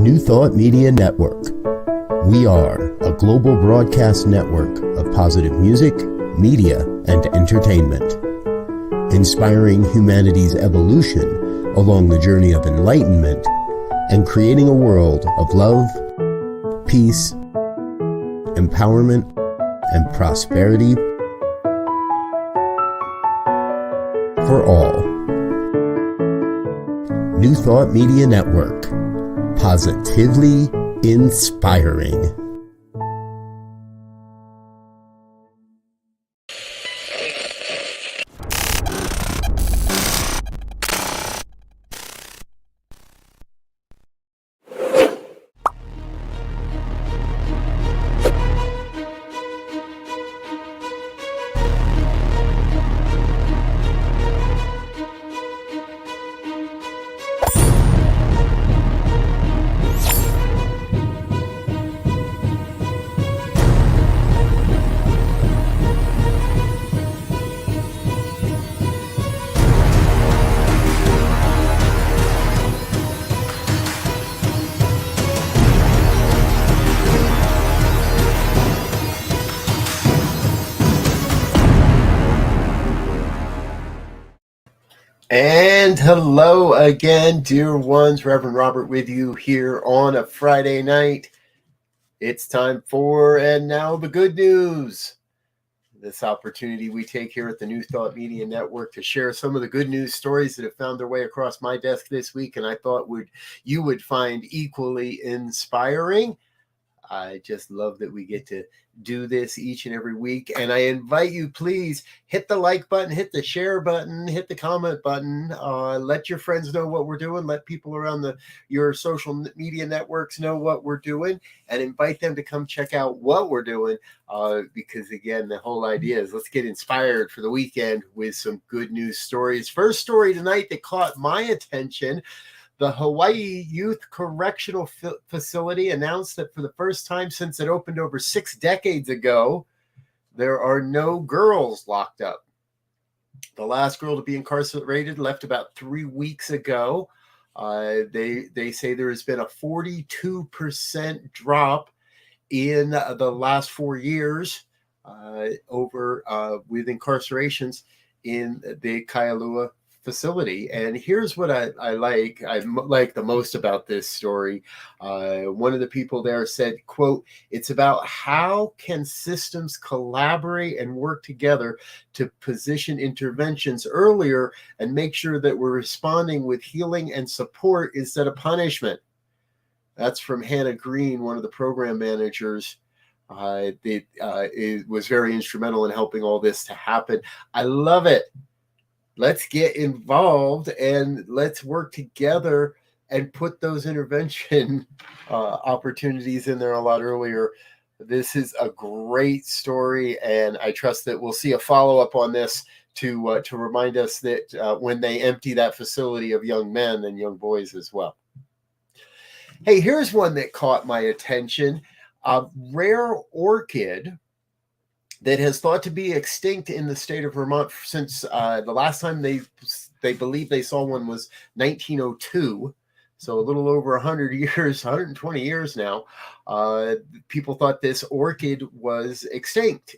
New Thought Media Network. We are a global broadcast network of positive music, media, and entertainment, inspiring humanity's evolution along the journey of enlightenment and creating a world of love, peace, empowerment, and prosperity for all. New Thought Media Network. Positively inspiring. And hello again, dear ones. Reverend Robert with you here on a Friday night. It's time for And Now the Good News. This opportunity we take here at the New Thought Media Network to share some of the good news stories that have found their way across my desk this week, and I thought you would find equally inspiring. I just love that we get to do this each and every week. And I invite you, please hit the like button, hit the share button, hit the comment button. Let your friends know what we're doing. Let people around your social media networks know what we're doing, and invite them to come check out what we're doing. Because again, the whole idea is let's get inspired for the weekend with some good news stories. First story tonight that caught my attention. The Hawaii Youth Correctional Facility announced that for the first time since it opened over 6 decades ago, there are no girls locked up. The last girl to be incarcerated left about 3 weeks ago. They say there has been a 42% drop in the last 4 years with incarcerations in the Kailua facility. And here's what I like the most about this story. One of the people there said, quote, "It's about how can systems collaborate and work together to position interventions earlier and make sure that we're responding with healing and support instead of punishment." That's from Hannah Green, one of the program managers. It was very instrumental in helping all this to happen. I love it. Let's get involved and let's work together and put those intervention opportunities in there a lot earlier. This is a great story, and I trust that we'll see a follow-up on this to remind us that when they empty that facility of young men and young boys as well. Hey, here's one that caught my attention. A rare orchid that has thought to be extinct in the state of Vermont since the last time they believe they saw one was 1902. So a little over 100 years, 120 years now. People thought this orchid was extinct.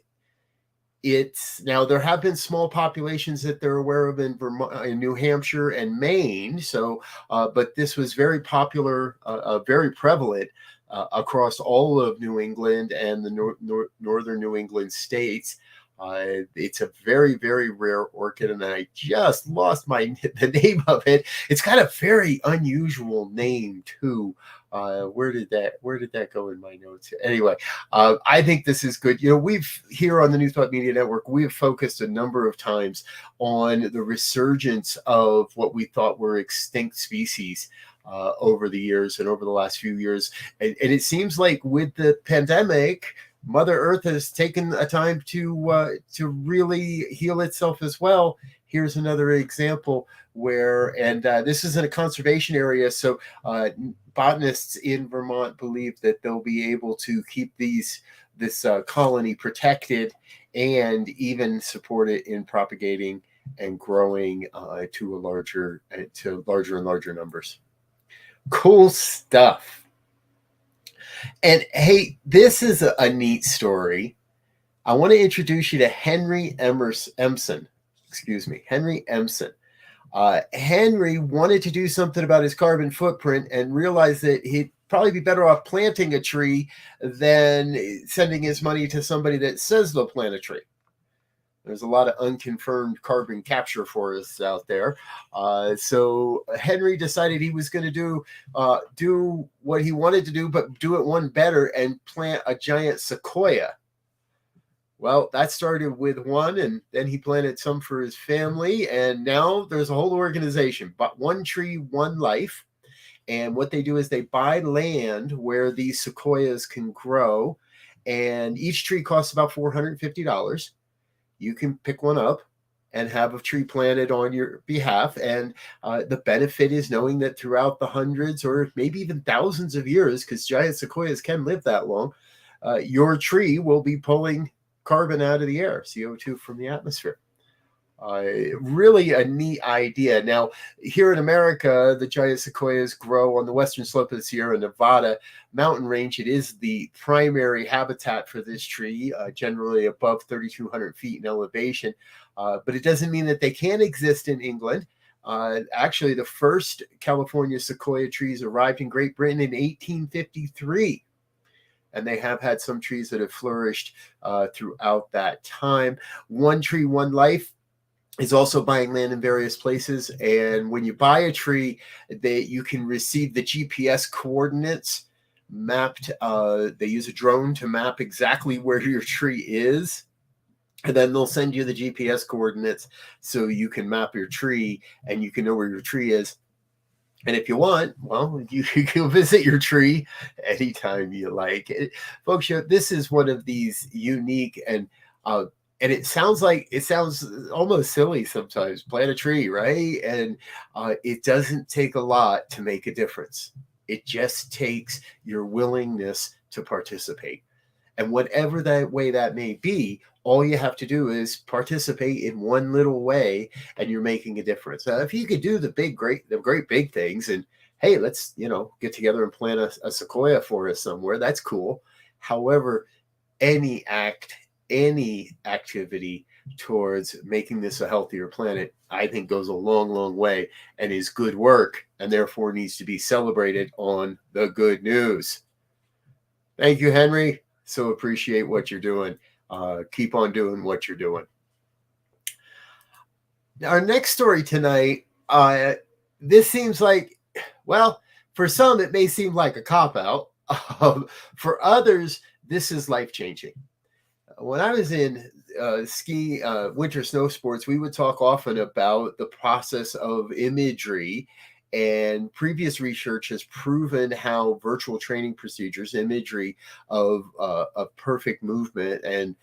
Now there have been small populations that they're aware of in Vermont, in New Hampshire and Maine. So, but this was very popular, very prevalent across all of New England and the northern New England states. It's a very, very rare orchid, and I just lost the name of it. It's got a very unusual name too. Where did that go in my notes? Anyway, I think this is good. We've here on the New Thought Media Network, we have focused a number of times on the resurgence of what we thought were extinct species over the years and over the last few years. And it seems like with the pandemic, Mother Earth has taken a time to really heal itself as well. Here's another example where, and this is in a conservation area, so botanists in Vermont believe that they'll be able to keep this colony protected and even support it in propagating and growing to larger and larger numbers. Cool stuff. And hey, this is a neat story. I want to introduce you to Henry Emson. Excuse me, Henry Emson. Henry wanted to do something about his carbon footprint and realized that he'd probably be better off planting a tree than sending his money to somebody that says they'll plant a tree. There's a lot of unconfirmed carbon capture forests out there. So Henry decided he was going to do what he wanted to do, but do it one better and plant a giant sequoia. Well, that started with one, and then he planted some for his family, and now there's a whole organization, but One Tree, One Life. And what they do is they buy land where these sequoias can grow, and each tree costs about $450. You can pick one up and have a tree planted on your behalf. And the benefit is knowing that throughout the hundreds or maybe even thousands of years, because giant sequoias can live that long, your tree will be pulling carbon out of the air, CO2 from the atmosphere. Really a neat idea. Now, here in America, the giant sequoias grow on the western slope of the Sierra Nevada mountain range. It is the primary habitat for this tree, generally above 3,200 feet in elevation. But it doesn't mean that they can't exist in England. Actually, the first California sequoia trees arrived in Great Britain in 1853. And they have had some trees that have flourished throughout that time. One Tree, One Life is also buying land in various places. And when you buy a tree, you can receive the GPS coordinates mapped. They use a drone to map exactly where your tree is. And then they'll send you the GPS coordinates so you can map your tree and you can know where your tree is. And if you want, well, you can visit your tree anytime you like. Folks, this is one of these unique and it sounds almost silly sometimes. Plant a tree, right? And it doesn't take a lot to make a difference. It just takes your willingness to participate. And whatever that way that may be, all you have to do is participate in one little way, and you're making a difference. Now, if you could do the great big things, and hey, let's get together and plant a sequoia forest somewhere, that's cool. However, any activity towards making this a healthier planet, I think goes a long, long way and is good work, and therefore needs to be celebrated on the Good News. Thank you, Henry. So appreciate what you're doing. Keep on doing what you're doing. Our next story tonight, this seems like, well, for some, it may seem like a cop-out. For others, this is life-changing. When I was in winter snow sports, we would talk often about the process of imagery, and previous research has proven how virtual training procedures, imagery of perfect movement, and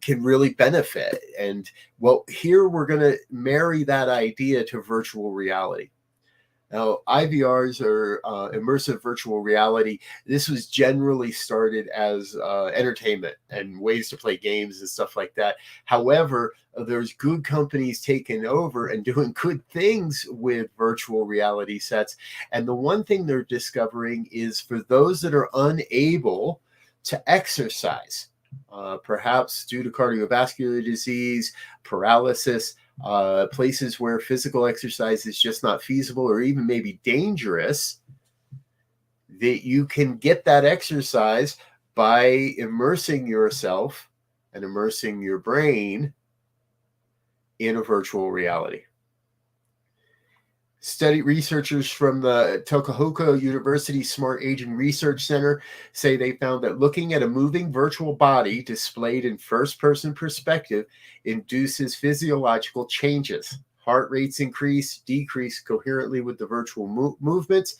can really benefit. And well, here we're going to marry that idea to virtual reality. Now, IVRs are immersive virtual reality. This was generally started as entertainment and ways to play games and stuff like that. However, there's good companies taking over and doing good things with virtual reality sets. And the one thing they're discovering is for those that are unable to exercise, perhaps due to cardiovascular disease, paralysis, places where physical exercise is just not feasible or even maybe dangerous, that you can get that exercise by immersing yourself and immersing your brain in a virtual reality. Researchers from the Tohoku University Smart Aging Research Center say they found that looking at a moving virtual body displayed in first-person perspective induces physiological changes. Heart rates decrease coherently with the virtual movements,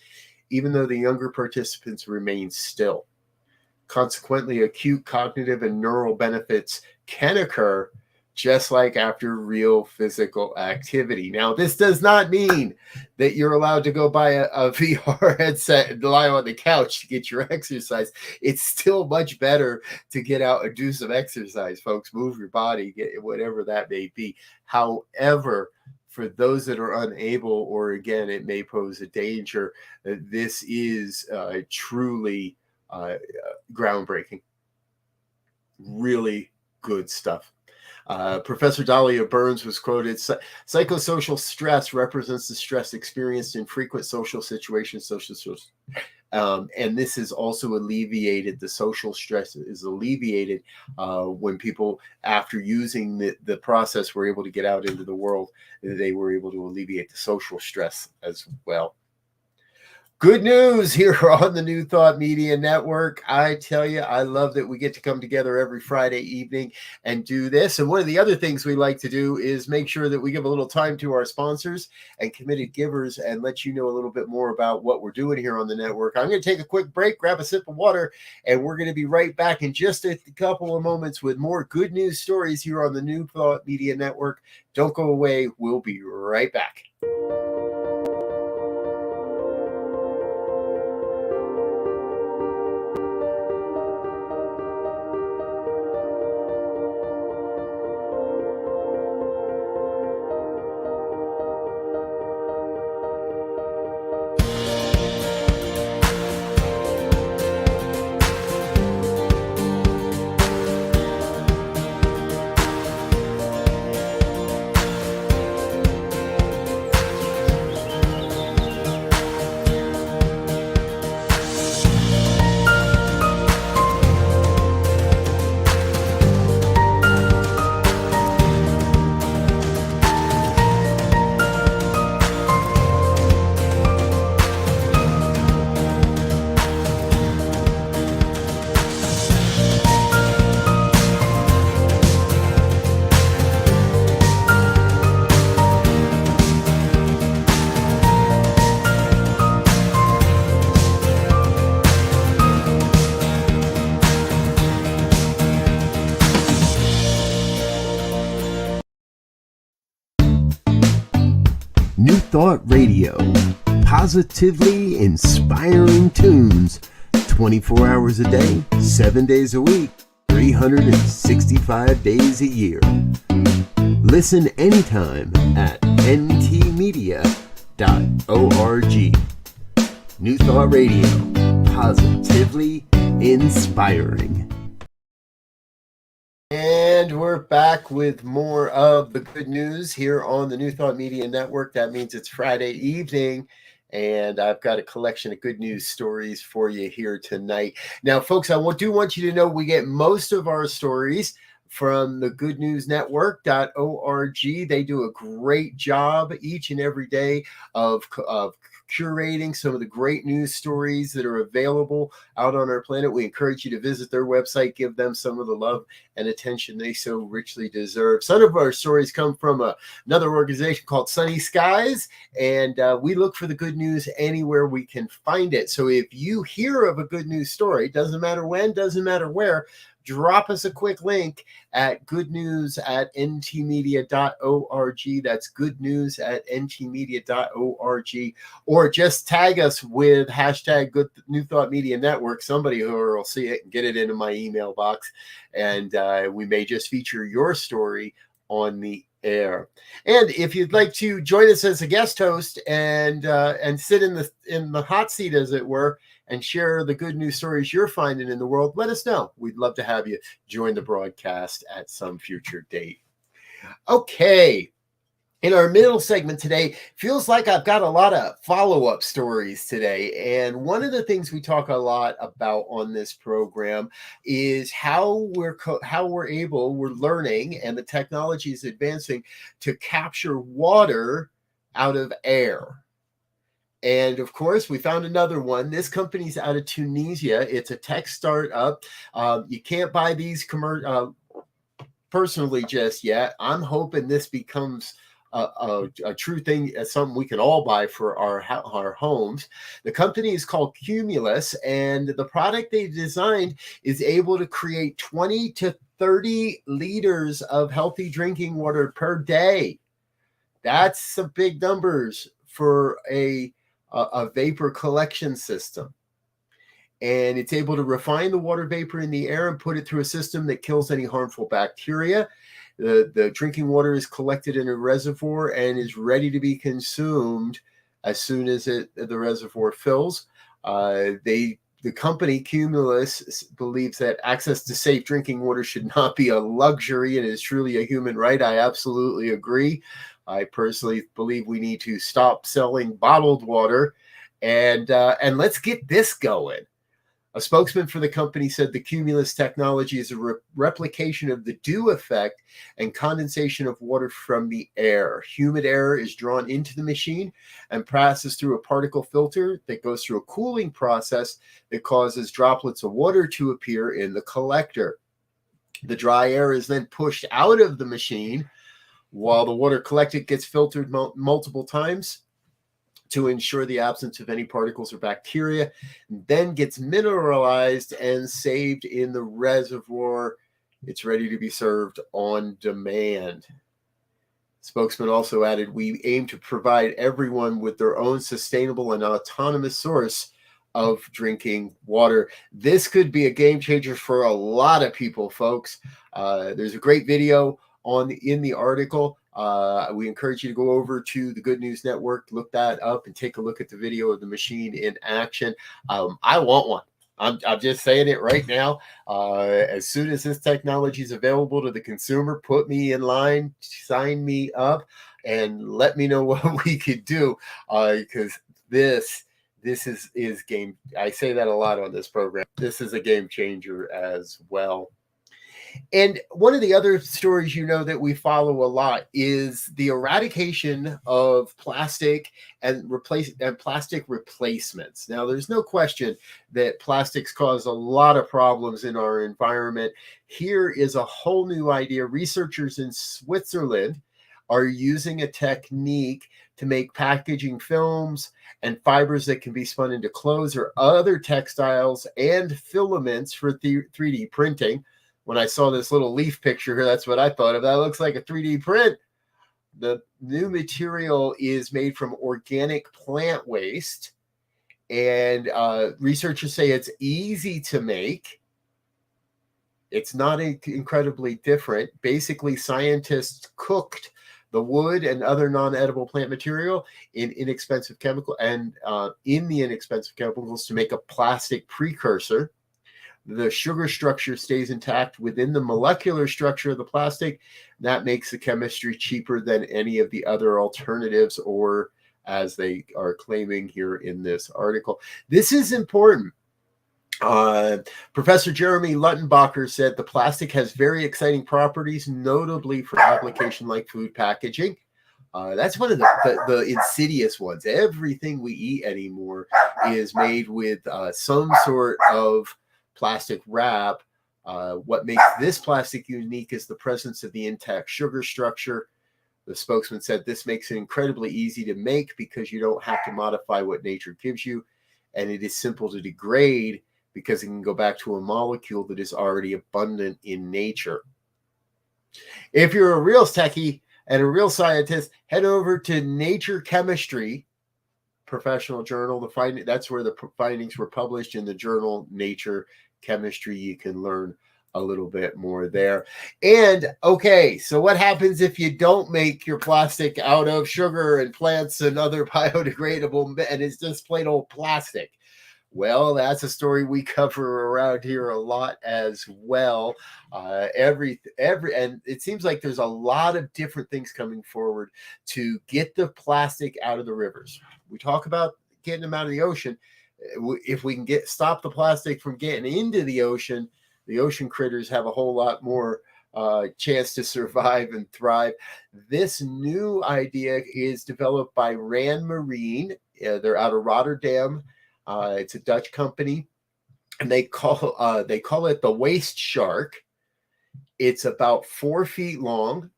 even though the younger participants remain still. Consequently, acute cognitive and neural benefits can occur just like after real physical activity. Now, this does not mean that you're allowed to go buy a VR headset and lie on the couch to get your exercise. It's still much better to get out and do some exercise, folks. Move your body, get whatever that may be. However, for those that are unable, or again, it may pose a danger, this is truly groundbreaking. Really good stuff. Professor Dahlia Burns was quoted, psychosocial stress represents the stress experienced in frequent social situations, and this is also alleviated. The social stress is alleviated when people, after using the process, were able to get out into the world. They were able to alleviate the social stress as well. Good news here on the New Thought Media Network. I tell you, I love that we get to come together every Friday evening and do this. And one of the other things we like to do is make sure that we give a little time to our sponsors and committed givers and let you know a little bit more about what we're doing here on the network. I'm going to take a quick break, grab a sip of water, and we're going to be right back in just a couple of moments with more good news stories here on the New Thought Media Network. Don't go away. We'll be right back. New Thought Radio, positively inspiring tunes, 24 hours a day, 7 days a week, 365 days a year. Listen anytime at ntmedia.org. New Thought Radio, positively inspiring. And we're back with more of the good news here on the New Thought Media Network. That means it's Friday evening, and I've got a collection of good news stories for you here tonight. Now, folks, I do want you to know we get most of our stories from the goodnewsnetwork.org. They do a great job each and every day of curating some of the great news stories that are available out on our planet. We encourage you to visit their website, give them some of the love and attention they so richly deserve. Some of our stories come from another organization called Sunny Skies, and we look for the good news anywhere we can find it. So if you hear of a good news story, doesn't matter when, doesn't matter where, drop us a quick link at goodnews@ntmedia.org. That's goodnews@ntmedia.org. Or just tag us with hashtag Good New Thought Media Network. Somebody will see it and get it into my email box. And we may just feature your story on the air. And if you'd like to join us as a guest host and sit in the hot seat, as it were, and share the good news stories you're finding in the world, let us know. We'd love to have you join the broadcast at some future date. Okay. In our middle segment today, feels like I've got a lot of follow-up stories today. And one of the things we talk a lot about on this program is how we're learning, and the technology is advancing to capture water out of air. And of course, we found another one. This company's out of Tunisia. It's a tech startup. You can't buy these personally just yet. I'm hoping this becomes a true thing, something we can all buy for our homes. The company is called Cumulus, and the product they designed is able to create 20 to 30 liters of healthy drinking water per day. That's some big numbers for a vapor collection system. And it's able to refine the water vapor in the air and put it through a system that kills any harmful bacteria. The drinking water is collected in a reservoir and is ready to be consumed as soon as the reservoir fills. They The company Cumulus believes that access to safe drinking water should not be a luxury and is truly a human right. I absolutely agree. I personally believe we need to stop selling bottled water, and let's get this going. A spokesman for the company said the Cumulus technology is a replication of the dew effect and condensation of water from the air. Humid air is drawn into the machine and passes through a particle filter that goes through a cooling process that causes droplets of water to appear in the collector. The dry air is then pushed out of the machine while the water collected gets filtered multiple times to ensure the absence of any particles or bacteria, then gets mineralized and saved in the reservoir. It's ready to be served on demand. Spokesman also added, we aim to provide everyone with their own sustainable and autonomous source of drinking water. This could be a game changer for a lot of people, folks. There's a great video in the article. We encourage you to go over to the Good News Network, look that up, and take a look at the video of the machine in action. I want one. I'm just saying it right now. As soon as this technology is available to the consumer, put me in line, sign me up, and let me know what we could do. Because this is game. I say that a lot on this program. This is a game changer as well. And one of the other stories, that we follow a lot is the eradication of plastic and plastic replacements. Now, there's no question that plastics cause a lot of problems in our environment. Here is a whole new idea. Researchers in Switzerland are using a technique to make packaging films and fibers that can be spun into clothes or other textiles and filaments for 3D printing. When I saw this little leaf picture here, that's what I thought of. That looks like a 3D print. The new material is made from organic plant waste, and researchers say it's easy to make. It's not incredibly different. Basically, scientists cooked the wood and other non-edible plant material in inexpensive chemicals to make a plastic precursor. The sugar structure stays intact within the molecular structure of the plastic. That makes the chemistry cheaper than any of the other alternatives, or as they are claiming here in this article. This is important. Professor Jeremy Luttenbacher said the plastic has very exciting properties, notably for application like food packaging. That's one of the insidious ones. Everything we eat anymore is made with some sort of plastic wrap. What makes this plastic unique is the presence of the intact sugar structure. The spokesman said this makes it incredibly easy to make because you don't have to modify what nature gives you, and it is simple to degrade because it can go back to a molecule that is already abundant in nature. If you're a real techie and a real scientist, head over to Nature Chemistry professional journal. That's where the findings were published in the journal Nature Chemistry. You can learn a little bit more there. And okay, so what happens if you don't make your plastic out of sugar and plants and other biodegradable, and it's just plain old plastic? Well, that's a story we cover around here a lot as well. And it seems like there's a lot of different things coming forward to get the plastic out of the rivers. We talk about getting them out of the ocean. If we can stop the plastic from getting into the ocean critters have a whole lot more chance to survive and thrive. This new idea is developed by Rand Marine. They're out of Rotterdam. It's a Dutch company, and they call it the waste shark. It's about 4 feet long,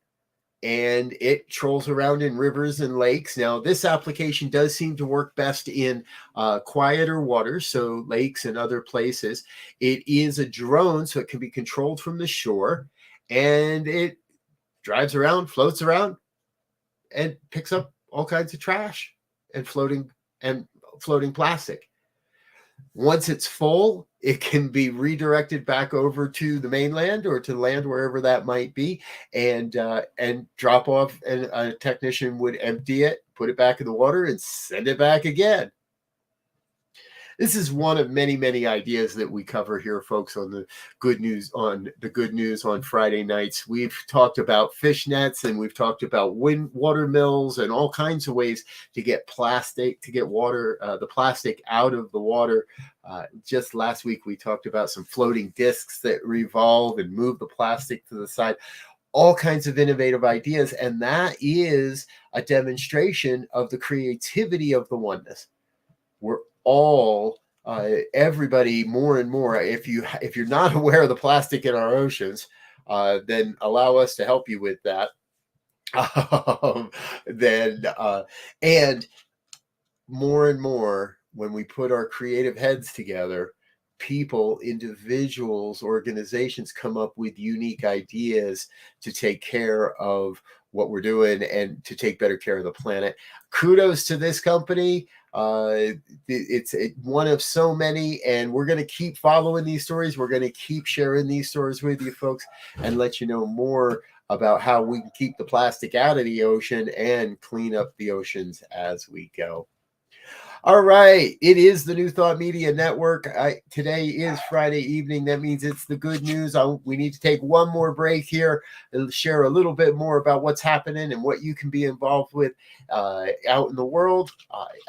and it trolls around in rivers and lakes. Now, this application does seem to work best in quieter waters, so lakes and other places. It is a drone, so it can be controlled from the shore, and it drives around, floats around, and picks up all kinds of trash and floating plastic. Once it's full, it can be redirected back over to the mainland or to land, wherever that might be, and drop off, and a technician would empty it, put it back in the water, and send it back again. This is one of many, many ideas that we cover here, folks, on the Good News on Friday nights. We've talked about fish nets, and we've talked about water mills and all kinds of ways to get water, the plastic out of the water. Just last week, we talked about some floating discs that revolve and move the plastic to the side. All kinds of innovative ideas, and that is a demonstration of the creativity of the oneness. We're all everybody more and more. If you're not aware of the plastic in our oceans, then allow us to help you with that. And more and more, when we put our creative heads together, people, individuals, organizations come up with unique ideas to take care of what we're doing and to take better care of the planet. Kudos to this company. It's one of so many, and we're going to keep following these stories. We're going to keep sharing these stories with you folks and let you know more about how we can keep the plastic out of the ocean and clean up the oceans as we go. All right. It is the New Thought Media Network. Today is Friday evening. That means it's the good news. We need to take one more break here and share a little bit more about what's happening and what you can be involved with out in the world.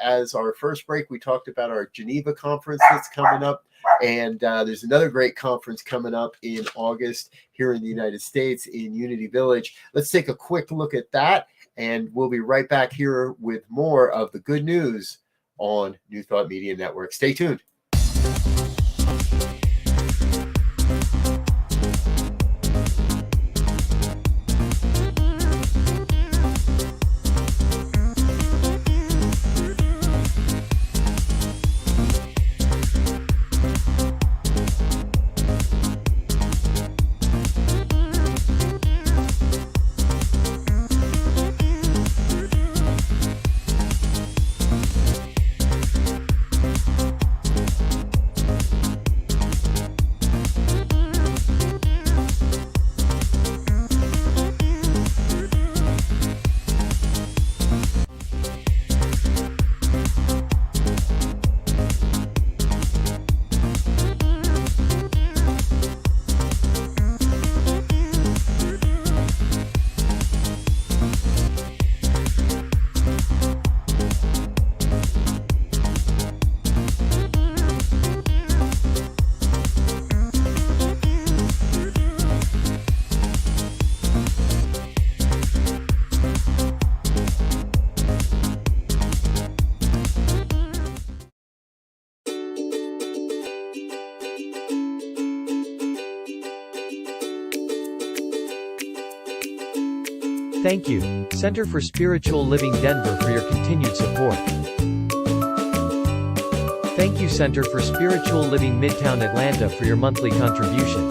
As our first break, we talked about our Geneva conference that's coming up. And there's another great conference coming up in August here in the United States in Unity Village. Let's take a quick look at that, and we'll be right back here with more of the good news on New Thought Media Network. Stay tuned. Thank you, Center for Spiritual Living Denver, for your continued support. Thank you, Center for Spiritual Living Midtown Atlanta, for your monthly contribution.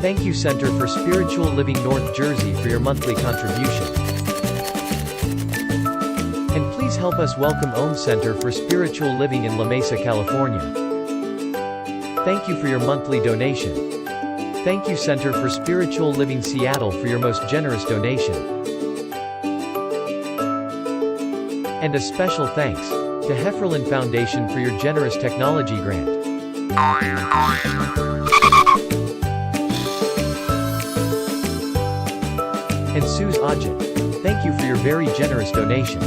Thank you, Center for Spiritual Living North Jersey, for your monthly contribution. And please help us welcome Om Center for Spiritual Living in La Mesa, California. Thank you for your monthly donation. Thank you, Center for Spiritual Living Seattle, for your most generous donation. And a special thanks to Hefferlin Foundation for your generous technology grant. And Suze Ajit, thank you for your very generous donation.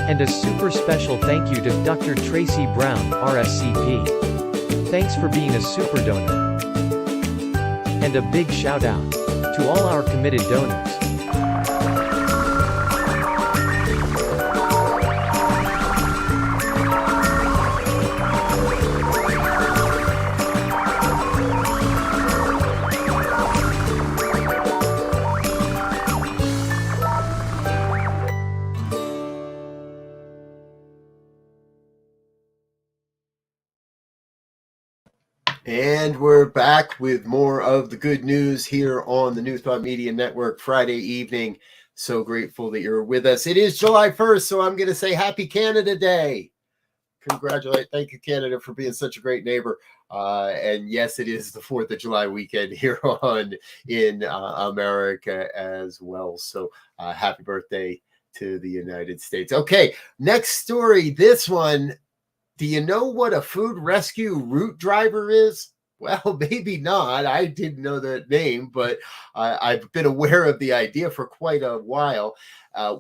And a super special thank you to Dr. Tracy Brown, RSCP. Thanks for being a super donor. And a big shout out to all our committed donors. And we're back with more of the good news here on the New Thought Media Network Friday evening. So grateful that you're with us. It is July 1st, so I'm going to say Happy Canada Day. Thank you, Canada, for being such a great neighbor. And yes, it is the 4th of July weekend here in America as well. So happy birthday to the United States. Okay, next story. This one. Do you know what a food rescue route driver is? Well, maybe not. I didn't know that name, but I've been aware of the idea for quite a while.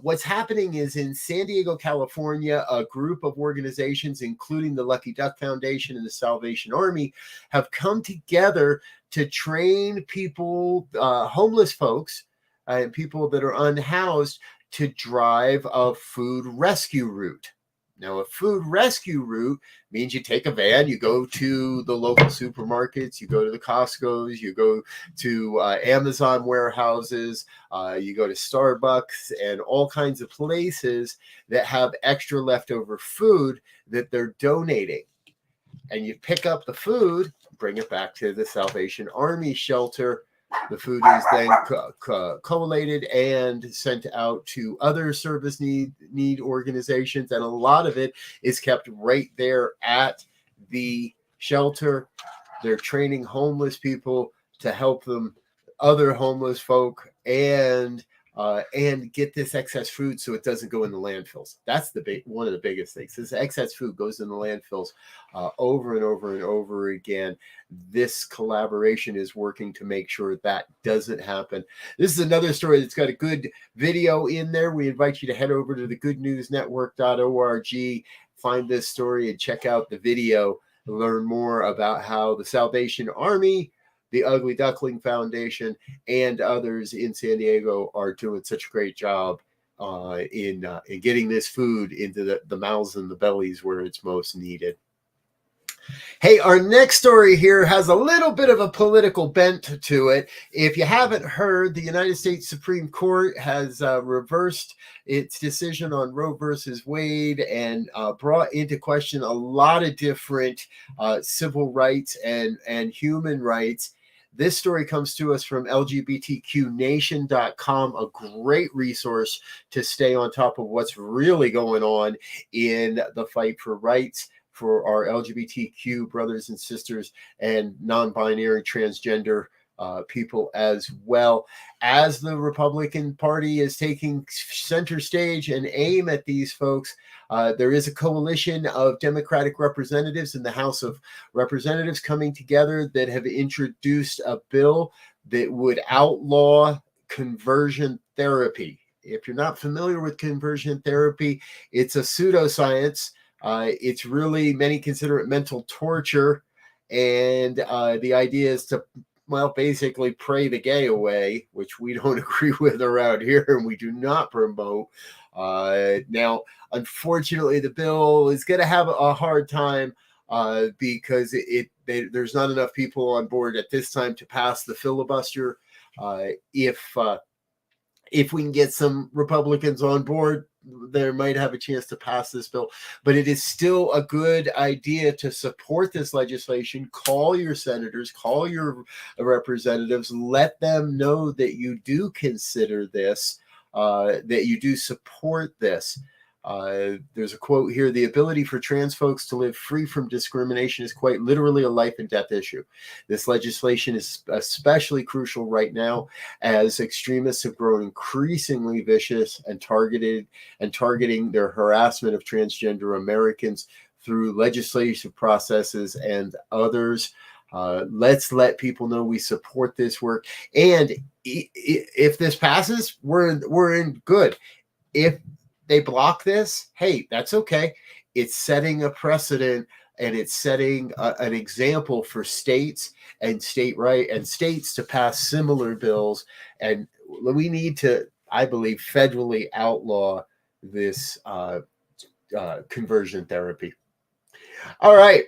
What's happening is in San Diego, California, a group of organizations, including the Lucky Duck Foundation and the Salvation Army, have come together to train people, homeless folks, and people that are unhoused, to drive a food rescue route. Now, a food rescue route means you take a van, you go to the local supermarkets, you go to the Costco's, you go to Amazon warehouses, you go to Starbucks and all kinds of places that have extra leftover food that they're donating. And you pick up the food, bring it back to the Salvation Army shelter. The food is then collated and sent out to other service need organizations, and a lot of it is kept right there at the shelter. They're training homeless people to help them, other homeless folk, and get this excess food so it doesn't go in the landfills. That's one of the biggest things. This excess food goes in the landfills over and over and over again. This collaboration is working to make sure that doesn't happen. This is another story that's got a good video in there. We invite you to head over to the goodnewsnetwork.org, find this story and check out the video, learn more about how the Salvation Army, the Ugly Duckling Foundation, and others in San Diego are doing such a great job in getting this food into the mouths and the bellies where it's most needed. Hey, our next story here has a little bit of a political bent to it. If you haven't heard, the United States Supreme Court has reversed its decision on Roe versus Wade and brought into question a lot of different civil rights and human rights. This story comes to us from LGBTQnation.com, a great resource to stay on top of what's really going on in the fight for rights for our LGBTQ brothers and sisters and non-binary transgender people as well. As the Republican Party is taking center stage and aim at these folks, there is a coalition of Democratic representatives in the House of Representatives coming together that have introduced a bill that would outlaw conversion therapy. If you're not familiar with conversion therapy, it's a pseudoscience. It's really, many consider it mental torture. And the idea is to, well, basically pray the gay away, which we don't agree with around here and we do not promote. Now, unfortunately, the bill is going to have a hard time because there's not enough people on board at this time to pass the filibuster. If we can get some Republicans on board, there might have a chance to pass this bill, but it is still a good idea to support this legislation. Call your senators, call your representatives, let them know that you do consider this, that you do support this. There's a quote here: the ability for trans folks to live free from discrimination is quite literally a life and death issue. This legislation is especially crucial right now as extremists have grown increasingly vicious and targeting their harassment of transgender Americans through legislative processes and others. Let's let people know we support this work. And if this passes, we're in good. If they block this, hey, that's okay. It's setting a precedent and it's setting an example for states and states to pass similar bills. And we need to, I believe, federally outlaw this conversion therapy. All right.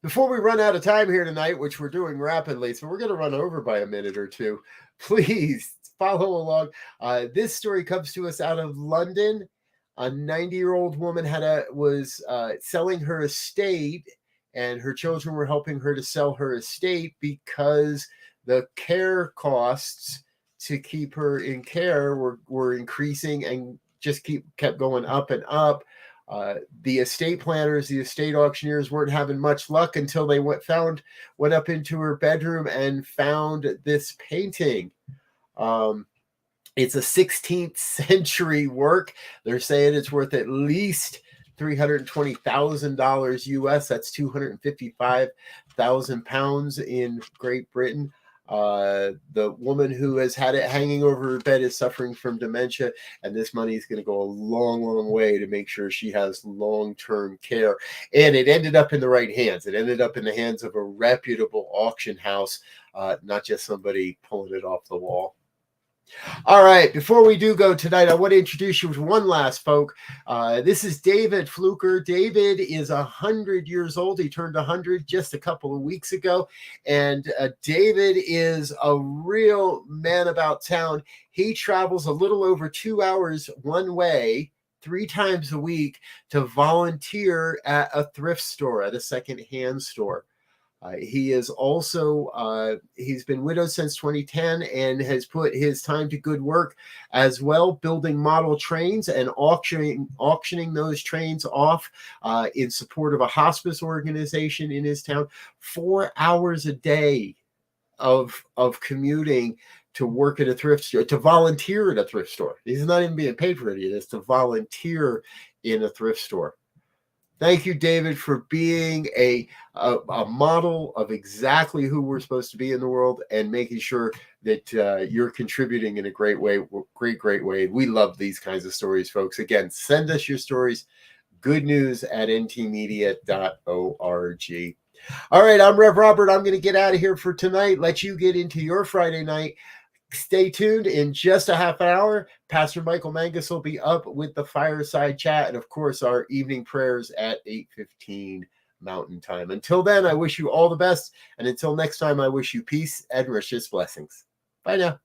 Before we run out of time here tonight, which we're doing rapidly, so we're going to run over by a minute or two, please follow along. This story comes to us out of London. A 90-year-old woman was selling her estate, and her children were helping her to sell her estate because the care costs to keep her in care were increasing and just kept going up and up. The estate planners, the estate auctioneers weren't having much luck until they went up into her bedroom and found this painting. It's a 16th century work. They're saying it's worth at least $320,000 US. That's 255,000 pounds in Great Britain. The woman who has had it hanging over her bed is suffering from dementia, and this money is going to go a long, long way to make sure she has long-term care. And it ended up in the right hands. It ended up in the hands of a reputable auction house, not just somebody pulling it off the wall. All right, before we do go tonight, I want to introduce you to one last folk. This is David Fluker. David is 100 years old. He turned 100 just a couple of weeks ago. And David is a real man about town. He travels a little over 2 hours one way, 3 times a week, to volunteer at a thrift store, at a secondhand store. He is also, he's been widowed since 2010 and has put his time to good work as well, building model trains and auctioning those trains off in support of a hospice organization in his town. 4 hours a day of commuting to work at a thrift store, to volunteer at a thrift store. He's not even being paid for any of this, to volunteer in a thrift store. Thank you, David, for being a model of exactly who we're supposed to be in the world and making sure that you're contributing in a great way. Great way. We love these kinds of stories, folks. Again, send us your stories. goodnews@ntmedia.org. All right, I'm Rev Robert. I'm going to get out of here for tonight. Let you get into your Friday night. Stay tuned. In just a half an hour, Pastor Michael Mangus will be up with the fireside chat and, of course, our evening prayers at 8:15 Mountain Time. Until then, I wish you all the best. And until next time, I wish you peace and richest blessings. Bye now.